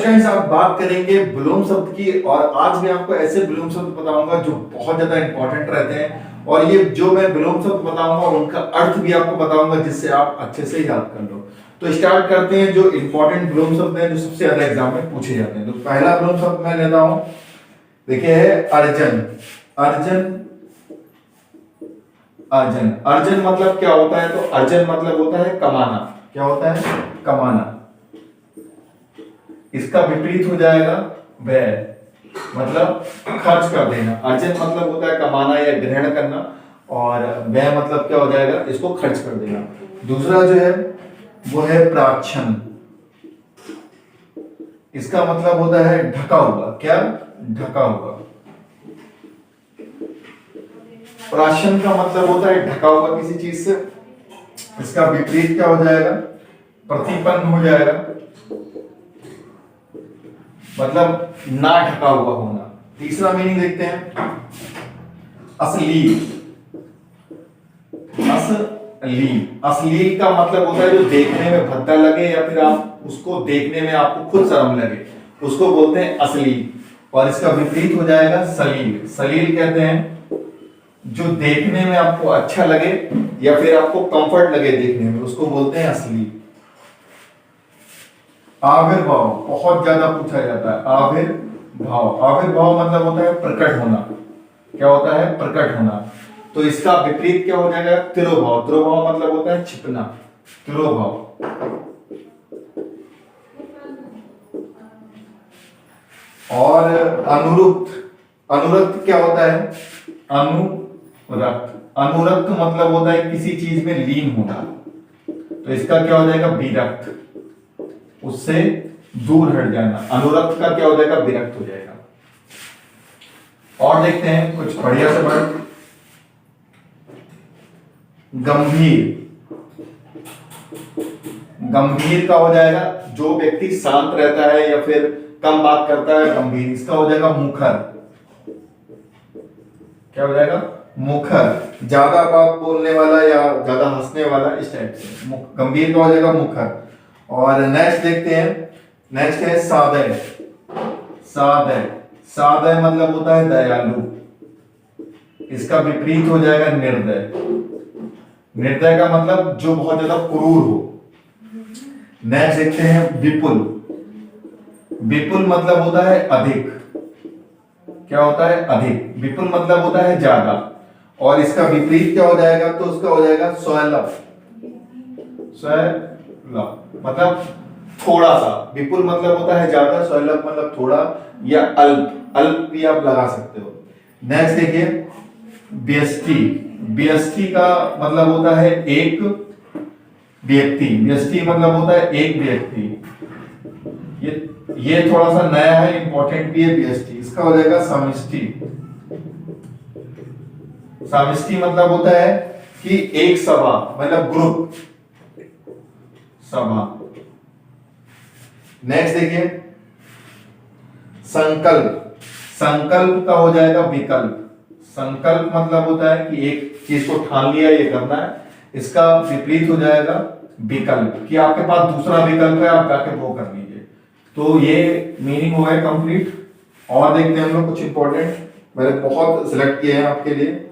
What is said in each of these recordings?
Students आप बात करेंगे विलोम शब्द की, और आज मैं आपको ऐसे विलोम शब्द बताऊंगा जो बहुत ज्यादा इंपॉर्टेंट रहते हैं, और ये जो मैं विलोम शब्द बताऊंगा उनका अर्थ भी आपको बताऊंगा जिससे आप अच्छे से याद कर लो। तो स्टार्ट करते हैं जो इंपॉर्टेंट विलोम शब्द हैं जो सबसे ज्यादा एग्जाम में पूछे जाते हैं। तो पहला विलोम शब्द मैं लेता हूं, देखिए है अर्जन। अर्जन, अर्जन, अर्जन मतलब क्या होता है? तो अर्जन मतलब होता है कमाना। क्या होता है? कमाना। इसका विपरीत हो जाएगा व्यय, मतलब खर्च कर देना। अर्जन मतलब होता है कमाना या ग्रहण करना, और व्यय मतलब क्या हो जाएगा? इसको खर्च कर देना। दूसरा जो है वो है प्राक्षण। इसका मतलब होता है ढका हुआ। क्या? ढका हुआ। प्राक्षण का मतलब होता है ढका हुआ किसी चीज से। इसका विपरीत क्या हो जाएगा? प्रतिपन्न हो जाएगा, मतलब ना ढका हुआ होना। तीसरा मीनिंग देखते हैं, अश्लील। अश्लील, अश्लील का मतलब होता है जो देखने में भद्दा लगे या फिर आप उसको देखने में आपको खुद शर्म लगे, उसको बोलते हैं अश्लील। और इसका विपरीत हो जाएगा सलील। सलील कहते हैं जो देखने में आपको अच्छा लगे या फिर आपको कंफर्ट लगे देखने में, उसको बोलते हैं अश्लील। आविर्भाव बहुत ज्यादा पूछा जाता है। आविर्भाव, आविर्भाव मतलब होता है प्रकट होना। क्या होता है? प्रकट होना। तो इसका विपरीत क्या हो जाएगा? तिरोभाव। तिरोभाव मतलब होता है छिपना। तिरोभाव। और अनुरुक्त, अनुरक्त क्या होता है? अनुरक्त, अनुरक्त मतलब होता है किसी चीज में लीन होना। तो इसका क्या हो जाएगा? विरक्त, उससे दूर हट जाना। अनुरक्त का क्या हो जाएगा? विरक्त हो जाएगा। और देखते हैं कुछ बढ़िया से वर्ड। गंभीर, गंभीर का हो जाएगा जो व्यक्ति शांत रहता है या फिर कम बात करता है, गंभीर। इसका हो जाएगा मुखर। क्या हो जाएगा? मुखर, ज्यादा बात बोलने वाला या ज्यादा हंसने वाला, इस टाइप से। गंभीर का हो जाएगा मुखर। और नेक्स्ट देखते हैं, नेक्स्ट है सादय। सादय, सादय मतलब होता है दयालु। इसका विपरीत हो जाएगा निर्दय। निर्दय का मतलब जो बहुत ज्यादा क्रूर हो। नेक्स्ट देखते हैं विपुल। विपुल मतलब होता है अधिक। क्या होता है? अधिक। विपुल मतलब होता है ज्यादा, और इसका विपरीत क्या हो जाएगा? तो उसका हो जाएगा स्वैलभ। स्वैलभ मतलब थोड़ा सा। विपुल मतलब होता है ज्यादा, स्वैलभ मतलब थोड़ा, या अल्प। अल्प भी आप लगा सकते हो। नेक्स्ट देखिए व्यष्टि। व्यष्टि का मतलब होता है एक व्यक्ति। व्यष्टि मतलब होता है एक व्यक्ति। ये थोड़ा सा नया है, इंपॉर्टेंट भी है व्यष्टि। इसका हो जाएगा समष्टि। समष्टि मतलब होता है कि एक सभा, मतलब ग्रुप, सभा। नेक्स्ट देखिए संकल्प। संकल्प का हो जाएगा विकल्प। संकल्प मतलब होता है कि एक चीज को ठान लिया ये करना है। इसका विपरीत हो जाएगा विकल्प, कि आपके पास दूसरा विकल्प है, आप जाके वो कर लीजिए। तो ये मीनिंग हो गया कंप्लीट। और देखते हैं हम लोग कुछ इंपॉर्टेंट, मैंने बहुत सिलेक्ट किए हैं आपके लिए।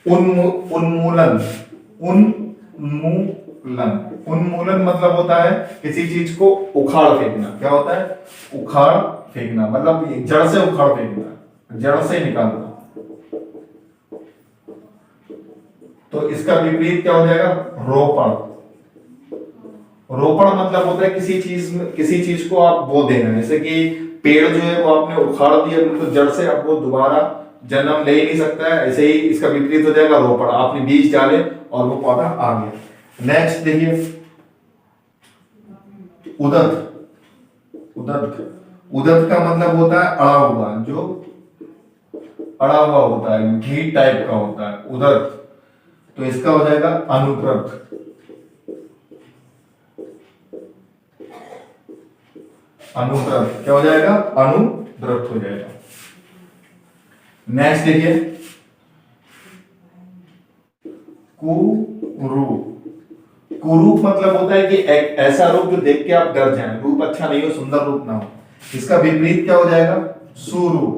उन्मूलन। उन्मूलन, उन्मूलन मतलब होता है किसी चीज को उखाड़ फेंकना। क्या होता है? उखाड़ फेंकना, मतलब जड़ से उखाड़ फेंकना, जड़ से निकालना। तो इसका विपरीत क्या हो जाएगा? रोपण। रोपण मतलब होता है किसी चीज को आप बो देना। जैसे कि पेड़ जो है वो आपने उखाड़ दिया, तो जड़ से अब वो दोबारा जन्म ले ही नहीं सकता है। ऐसे ही इसका विपरीत हो जाएगा रोपण। आपने बीज डाले और वो पौधा आ गया। नेक्स्ट देखिए उदत। उदत, उदत का मतलब होता है अड़ा हुआ, जो अड़ा हुआ होता है, घी टाइप का होता है उदत। तो इसका हो जाएगा अनुद्रत। अनुद्रत क्या हो जाएगा? अनुद्रत हो जाएगा। नेक्स्ट देखिए कुरु। कुरूप मतलब होता है कि एक ऐसा रूप जो देख के आप डर जाएं, रूप अच्छा नहीं हो, सुंदर रूप ना हो। इसका विपरीत क्या हो जाएगा? सुरूप,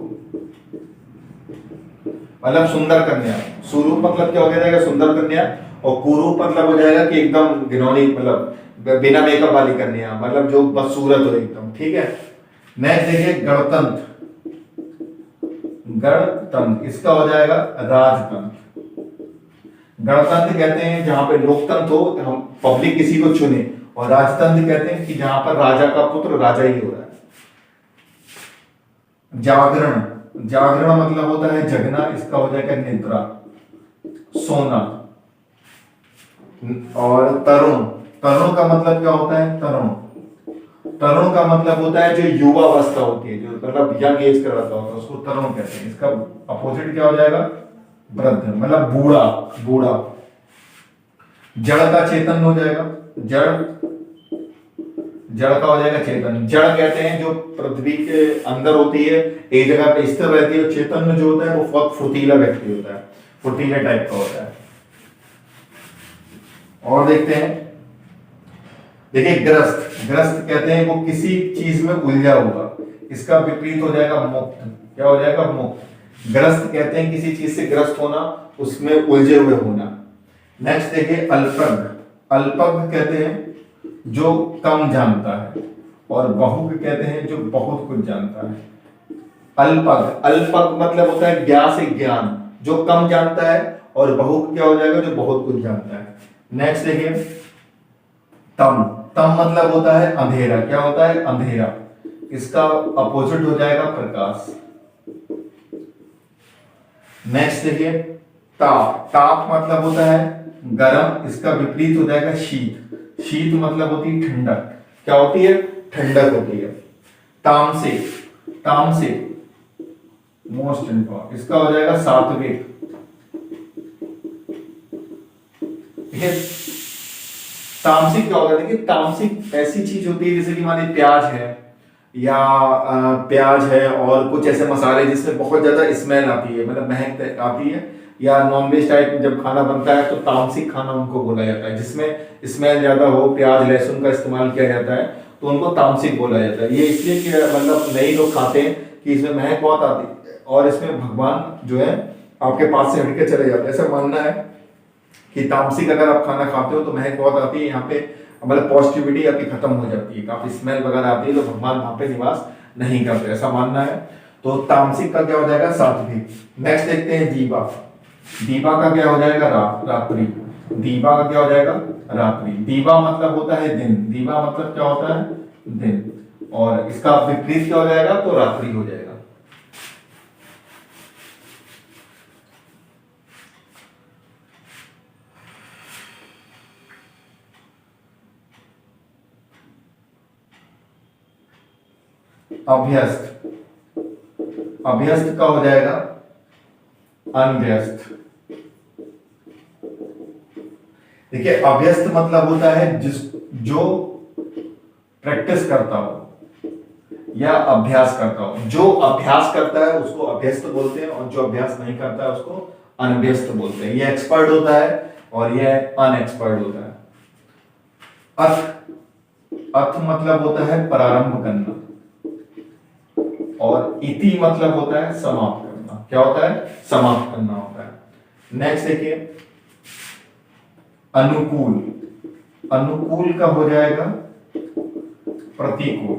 मतलब सुंदर कन्या। सुरूप मतलब क्या हो जाएगा? सुंदर कन्या। और कुरूप मतलब हो जाएगा कि एकदम घिनौनी, मतलब बिना मेकअप वाली कन्या, मतलब जो बदसूरत हो एकदम। ठीक है। नेक्स्ट देखिए गणतंत्र। गणतंत्र इसका हो जाएगा राजतंत्र। गणतंत्र कहते हैं जहां पे लोकतंत्र हो, हम पब्लिक किसी को चुने, और राजतंत्र कहते हैं कि जहां पर राजा का पुत्र राजा ही हो रहा है। जागरण, जागरण मतलब होता है जगना, इसका हो जाएगा निद्रा, सोना। और तरुण, तरुण का मतलब क्या होता है? तरुण, तरुण का मतलब होता है जो युवा अवस्था होती है, जो मतलब यंग एज का रहता होता है, उसको तरुण कहते हैं। इसका अपोजिट क्या हो जाएगा? वृद्ध, मतलब बूढ़ा, बूढ़ा। जड़ का चेतन हो जाएगा, जड़, जड़ का हो जाएगा चेतन। जड़ कहते हैं जो पृथ्वी के अंदर होती है, एक जगह पे स्थिर रहती है। चेतन जो होता है वो बहुत फुर्तीला व्यक्ति होता है, फुर्तीले टाइप का होता है। और देखते हैं, देखिए ग्रस्त, ग्रस्त कहते हैं वो किसी चीज में उलझा हुआ, इसका विपरीत हो जाएगा मुक्त। क्या हो जाएगा? मुक्त। ग्रस्त कहते हैं किसी चीज से ग्रस्त होना, उसमें उलझे हुए होना। नेक्स्ट देखिए अल्पज्ञ। अल्पज्ञ कहते हैं जो कम जानता है, और बहुज्ञ कहते हैं जो बहुत कुछ जानता है। अल्पज्ञ, अल्पज्ञ मतलब होता है ज्ञा से ज्ञान, जो कम जानता है, और बहुज्ञ क्या हो जाएगा? जो बहुत कुछ जानता है। नेक्स्ट देखिए तम। तम मतलब होता है अंधेरा। क्या होता है? अंधेरा। इसका अपोजिट हो जाएगा प्रकाश। नेक्स्ट देखिए ताप। ताप मतलब होता है गर्म, इसका विपरीत हो जाएगा शीत। शीत मतलब होती है ठंडक। क्या होती है? ठंडक होती है। तामसिक, तामसिक मोस्ट इंपॉर्टेंट, इसका हो जाएगा सात्विक। ठीक है। तामसिक क्या होगा? देखिए तामसिक ऐसी चीज होती है जैसे कि मानिए प्याज है, या प्याज है और कुछ ऐसे मसाले जिसमें बहुत ज्यादा स्मेल आती है, मतलब महक आती है, या नॉनवेज टाइप में जब खाना बनता है तो तामसिक खाना उनको बोला जाता है। जिसमें स्मेल ज्यादा हो, प्याज लहसुन का इस्तेमाल किया जाता है, तो उनको तामसिक बोला जाता है। ये इसलिए कि मतलब नई लोग खाते हैं कि इसमें महक बहुत आती है, और इसमें भगवान जो है आपके पास से हटके चले जाते हैं। ऐसा मानना है कि तामसिक अगर आप खाना खाते हो तो महक बहुत आती है, यहाँ पे मतलब पॉजिटिविटी आपकी खत्म हो जाती है, काफी स्मेल वगैरह आती है, तो भगवान वहां पे निवास नहीं करते, ऐसा मानना है। तो तामसिक का क्या हो जाएगा? सात्विक। नेक्स्ट देखते हैं दीवा। दीवा का क्या हो जाएगा? रात्रि। दीवा का क्या हो जाएगा? रात्रि। दीवा मतलब होता है दिन, दीवा मतलब क्या होता है? दिन। और इसका विपरीत क्या हो जाएगा? तो रात्रि हो जाएगा। अभ्यस्त, अभ्यस्त का हो जाएगा अनव्यस्त। देखिए अभ्यस्त मतलब होता है जो प्रैक्टिस करता हो या अभ्यास करता हो। जो अभ्यास करता है उसको अभ्यस्त बोलते हैं, और जो अभ्यास नहीं करता है उसको अनभ्यस्त बोलते हैं। ये एक्सपर्ट होता है और ये अनएक्सपर्ट होता है। अर्थ, अर्थ मतलब होता है प्रारंभ करना, और इति मतलब होता है समाप्त करना। क्या होता है? समाप्त करना होता है। नेक्स्ट देखिए अनुकूल। अनुकूल का हो जाएगा प्रतिकूल।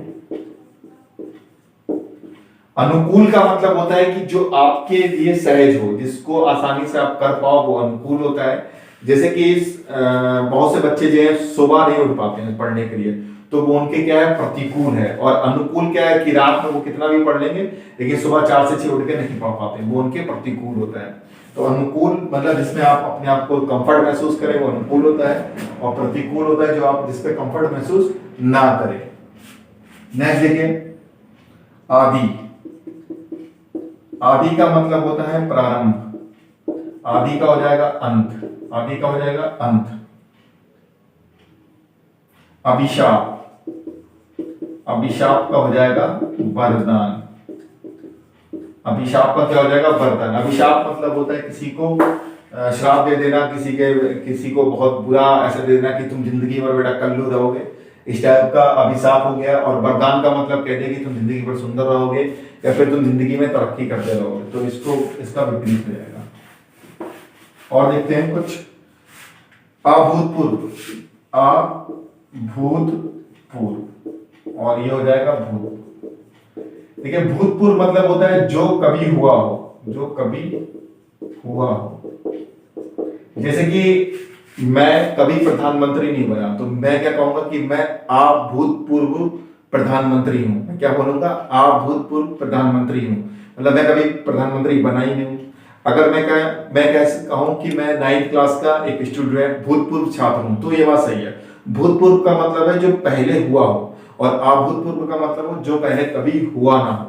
अनुकूल का मतलब होता है कि जो आपके लिए सहज हो, जिसको आसानी से आप कर पाओ, वो अनुकूल होता है। जैसे कि बहुत से बच्चे जो है सुबह नहीं उठ पाते हैं पढ़ने के लिए, तो वो उनके क्या है? प्रतिकूल है। और अनुकूल क्या है? कि रात में वो कितना भी पढ़ लेंगे लेकिन सुबह 4 से 6 उठ के नहीं पढ़ पाते, वो उनके प्रतिकूल होता है। तो अनुकूल मतलब जिसमें आप अपने आप को कंफर्ट महसूस करें वो अनुकूल होता है, और प्रतिकूल होता है जो आप जिसपे कंफर्ट महसूस ना करें। नेक्स्ट देखिए आदि। आदि का मतलब होता है प्रारंभ। आदि का हो जाएगा अंत। आदि का हो जाएगा अंत। अभिशाप। अभिशाप का हो जाएगा वरदान। अभिशाप का क्या हो जाएगा? वरदान। अभिशाप मतलब होता है किसी को श्राप दे देना किसी को बहुत बुरा ऐसा दे देना कि तुम जिंदगी भर बेटा कल्लू रहोगे, इस टाइप का अभिशाप हो गया। और वरदान का मतलब कहते हैं कि तुम जिंदगी भर सुंदर रहोगे या फिर तुम जिंदगी में तरक्की करते रहोगे, तो इसको इसका विपरीत हो जाएगा। और देखते हैं कुछ अभूतपूर्व, अभूतपूर्व, और ये हो जाएगा भूत। देखिए भूतपूर्व मतलब होता है जो कभी हुआ हो, जो कभी हुआ हो। जैसे कि मैं कभी प्रधानमंत्री नहीं बना, तो मैं क्या कहूंगा कि मैं अभूतपूर्व प्रधानमंत्री हूं। मैं क्या बोलूंगा? अभूतपूर्व प्रधानमंत्री हूं, मतलब मैं कभी प्रधानमंत्री बना ही नहीं हूं। अगर मैं कैसे कहूं कि मैं 9th क्लास का एक स्टूडेंट भूतपूर्व छात्र हूं, तो ये बात सही है। भूतपूर्व का मतलब है जो पहले हुआ हो, और अभूतपूर्व का मतलब हो जो पहले कभी हुआ ना हो।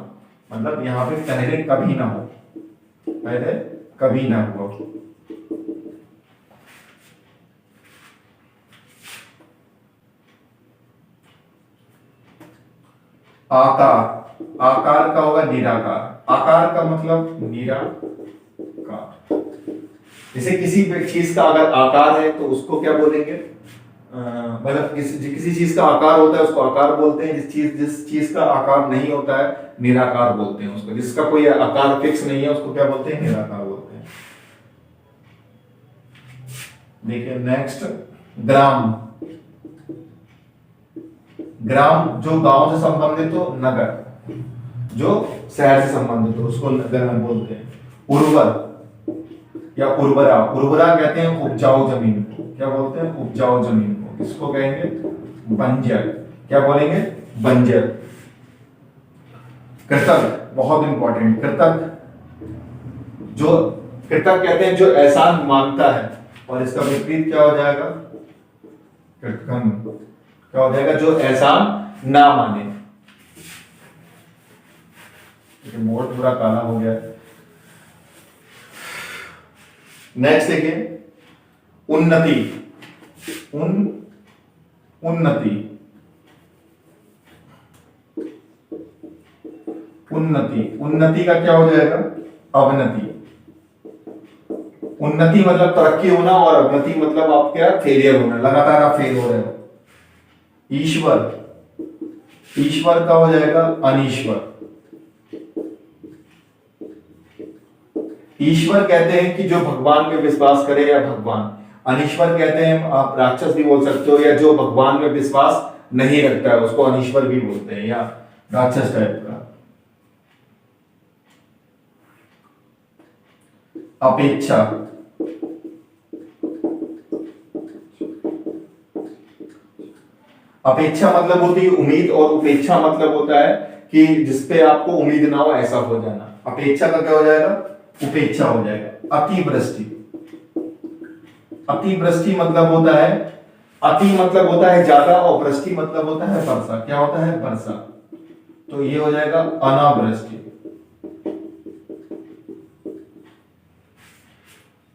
मतलब यहाँ पे पहले कभी ना हो, पहले कभी ना हुआ हो। आकार, आकार का होगा निराकार। आकार का मतलब निराकार। जैसे किसी चीज का अगर आकार है तो उसको क्या बोलेंगे? मतलब किसी चीज का आकार होता है उसको आकार बोलते हैं। जिस चीज का आकार नहीं होता है निराकार बोलते हैं उसको। जिसका कोई आकार फिक्स नहीं है उसको क्या बोलते हैं? निराकार बोलते हैं। देखिए नेक्स्ट, ग्राम। ग्राम जो गांव से संबंधित हो, नगर जो शहर से संबंधित हो उसको नगर में बोलते हैं। उर्वर या उर्वरा, उर्वरा कहते हैं उपजाऊ जमीन को। क्या बोलते हैं? उपजाऊ जमीन को। इसको कहेंगे बंजर। क्या बोलेंगे? बंजर। कृतज्ञ, बहुत इंपॉर्टेंट। कृतज्ञ, जो कृतज्ञ कहते हैं जो एहसान मानता है, और इसका विपरीत क्या हो जाएगा? कृतज्ञ। क्या हो जाएगा? जो एहसान ना माने। बोर्ड पूरा काला हो गया। नेक्स्ट देखिए, उन्नति। उन्नति, उन्नति, उन्नति का क्या हो जाएगा? अवनति। उन्नति मतलब तरक्की होना, और अवनति मतलब आप क्या? फेलियर होना, लगातार आप फेल हो रहे हो। ईश्वर, ईश्वर का हो जाएगा अनीश्वर। ईश्वर कहते हैं कि जो भगवान में विश्वास करे या भगवान। अनीश्वर कहते हैं आप राक्षस भी बोल सकते हो, या जो भगवान में विश्वास नहीं रखता है उसको अनीश्वर भी बोलते हैं, या राक्षस टाइप का। अपेक्षा, अपेक्षा मतलब होती है उम्मीद, और उपेक्षा मतलब होता है कि जिसपे आपको उम्मीद ना हो ऐसा हो जाना। अपेक्षा का क्या हो जाएगा? उपेक्षा हो जाएगा। अतिवृष्टि, अतिवृष्टि मतलब होता है, अति मतलब होता है ज्यादा, और वृष्टि मतलब होता है वर्षा। क्या होता है? वर्षा। तो ये हो जाएगा अनावृष्टि।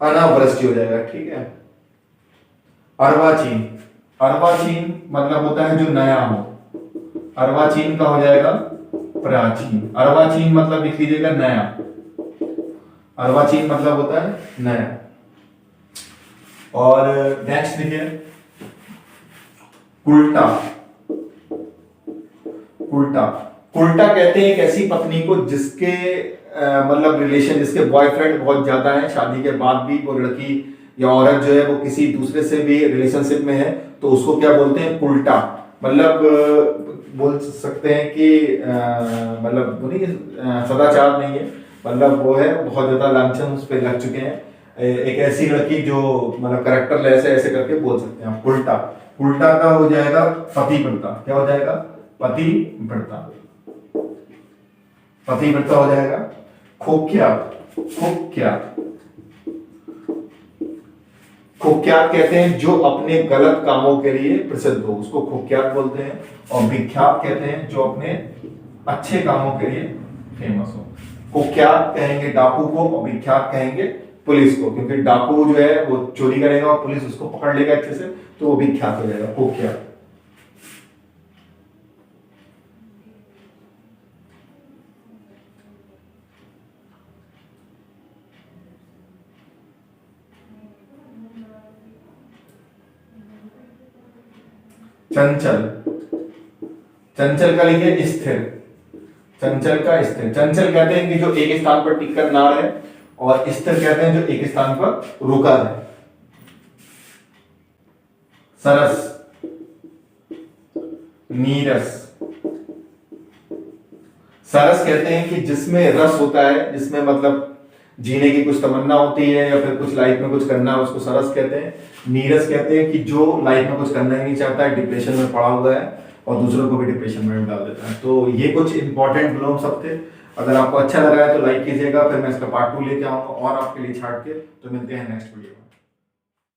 अनावृष्टि हो जाएगा, ठीक है। अर्वाचीन, अर्वाचीन मतलब होता है जो नया हो। अर्वाचीन का हो जाएगा प्राचीन। अर्वाचीन मतलब लिख लीजिएगा नया। अर्वाचीन मतलब होता है नया। और नेक्स्ट देखिए, उल्टा। उल्टा, उल्टा कहते हैं एक ऐसी पत्नी को जिसके मतलब रिलेशन, जिसके बॉयफ्रेंड बहुत ज्यादा है, शादी के बाद भी वो लड़की या औरत जो है वो किसी दूसरे से भी रिलेशनशिप में है, तो उसको क्या बोलते हैं? उल्टा। मतलब बोल सकते हैं कि मतलब वो नहीं, सदाचार नहीं है, मतलब वो है बहुत ज्यादा लांछन उस पर लग चुके हैं। एक ऐसी लड़की जो मतलब करेक्टर ऐसे ऐसे करके बोल सकते हैं आप। उल्टा, उल्टा का हो जाएगा पतिव्रता। क्या हो जाएगा? पतिव्रता। पतिव्रता हो जाएगा। कुख्यात, कुख्यात, कुख्यात कहते हैं जो अपने गलत कामों के लिए प्रसिद्ध हो, उसको कुख्यात बोलते हैं। और विख्यात कहते हैं जो अपने अच्छे कामों के लिए फेमस हो। कुख्यात कहेंगे डाकू को, और विख्यात कहेंगे पुलिस को, क्योंकि डाकू जो है वो चोरी करेगा और पुलिस उसको पकड़ लेगा अच्छे से, तो वो विख्यात हो जाएगा, कुख्यात। चंचल, चंचल का लिखिए स्थिर, चंचल का स्थिर। चंचल कहते हैं कि जो एक स्थान पर टिक कर ना रहे, और स्थिर कहते हैं जो एक स्थान पर रुका रहे। सरस, नीरस। सरस कहते हैं कि जिसमें रस होता है, जिसमें मतलब जीने की कुछ तमन्ना होती है या फिर कुछ लाइफ में कुछ करना है, उसको सरस कहते हैं। नीरस कहते हैं कि जो लाइफ में कुछ करना ही नहीं चाहता है, डिप्रेशन में पड़ा हुआ है और दूसरों को भी डिप्रेशन में डाल देता है। तो ये कुछ इंपॉर्टेंट विलोम शब्द थे। अगर आपको अच्छा लगा है तो लाइक कीजिएगा, फिर मैं इसका पार्ट 2 लेके आऊंगा और आपके लिए छाट के। तो मिलते हैं नेक्स्ट वीडियो में।